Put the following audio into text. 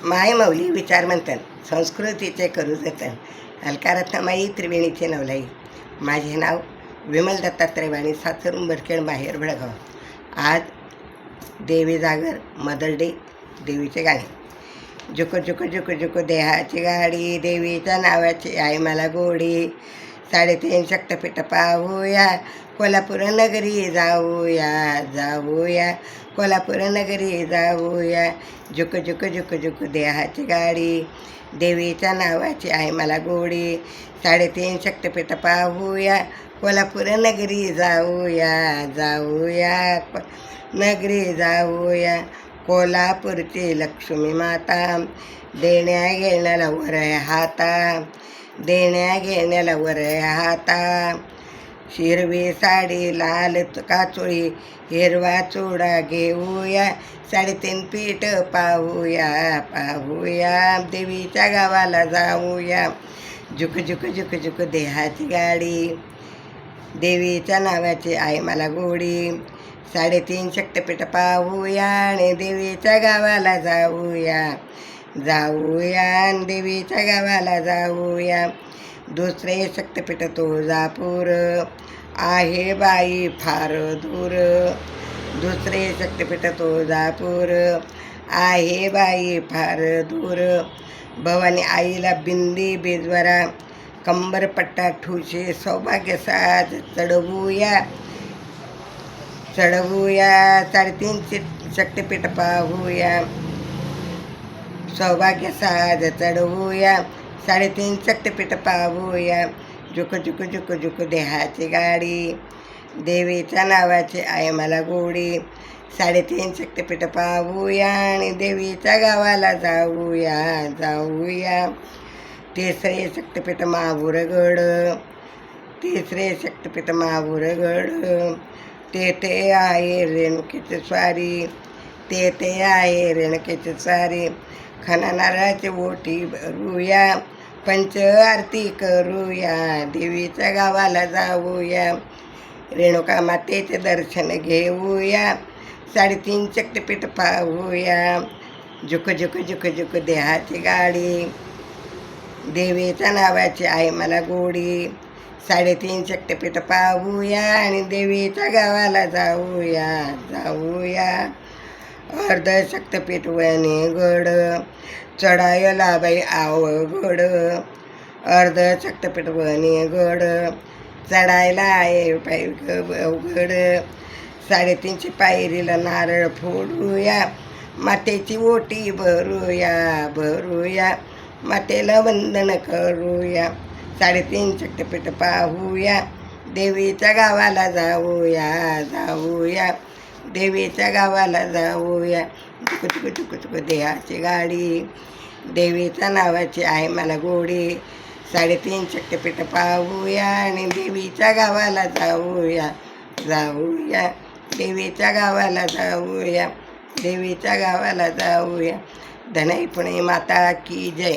माय मौली विचार म्हणतात संस्कृतीचे करू जतन अलकारत्नमाई त्रिवेणीचे नवलाई. माझे नाव विमल दत्तात्रय वाणी, सासर उंबरखेड, माहेर भडगाव. आज देवी जागर, मदर डे, देवीचे गाणे. जुको जुको जुको जुको देहाची गाडी, देवीच्या नावाची आहे मला गोडी. 3.5 शक्तपीठ पाहूया, कोल्हापूर नगरी जाऊया जाऊया, कोल्हापूर नगरी जाऊया. जुक जुक जुक जुक देहाची गाडी, देवीच्या नावाची आहे मला गोडी. 3.5 शक्तपीठ पाहूया, कोल्हापूर नगरी जाऊया जाऊया, नगरी जाऊया. कोल्हापूरची लक्ष्मी माता, देण्या घेण्याला वर हाता, देण्या घेण्याला वर हाता. हिरवी साडी, लाल काचोळी, हिरवा चुडा घेऊया. 3.5 पीठ पाहूया पाहूया, देवीच्या गावाला जाऊया. जुक जुक जुक जुक देहाची गाडी, देवीच्या नावाची आहे मला गोडी. 3.5 शक्तपीठ पाहूया आणि देवीच्या गावाला जाऊया जाऊया, देवीच्या गावाला जाऊया. 2 शक्तपीठ तुळजापूर, आहे बाई फार दूर. 2 शक्तपीठ तुळजापूर, आहे बाई फार दूर. भवानी आईला बिंदी बेजवरा, कंबरपट्टा ठुशी, सौभाग्य साज चढवूया चढवूया. 3.5 शक्तपीठ पाहूया, सौभाग्य साज चढवूया. 3.5 शक्तपीठ पाहूया. जुक जुक जुक जुक देहाची गाडी, देवीच्या नावाची आहे मला गोडी. 3.5 शक्तपीठ पाहूया आणि देवीच्या गावाला जाऊया जाऊया. 3 शक्तपीठ माहूरगड, 3 शक्तपीठ माहूरगड. तेथे आहे रेणुकीची स्वारी, तेथे आहे रेणुकीची स्वारी. खणा नारळाची ओटी भरूया, पंच आरती करूया, देवीच्या गावाला जाऊया. रेणुका मातेचे दर्शन घेऊया. 3.5 शक्तपीठ पाहूया. जुक जुक जुक जुक देहाची गाडी, देवीच्या नावाची आहे मला गोडी. 3.5 शक्तपीठ पाहूया आणि देवीच्या गावाला जाऊया जाऊया. अर्ध शक्तपीठ वणीगड, चढायला बाई अवघड. अर्ध शक्तपीठ वणीगड, चढायला आहे बाई अवघड. 3.5 पायरीला नारळ फोडूया, मातेची ओटी भरूया भरूया, मातेला वंदन करूया. 3.5 शक्तपीठ पाहूया, देवीच्या गावाला जाऊया जाऊया, देवीच्या गावाला जाऊया. चुक चुक चुक चुक देहाची गाडी, देवीच्या नावाची आहे मला गोडी. 3.5 शक्तपीठ पाहूया आणि देवीच्या गावाला जाऊया जाऊया, देवीच्या गावाला जाऊया, देवीच्या गावाला जाऊया. धनई पुणे माता की जय.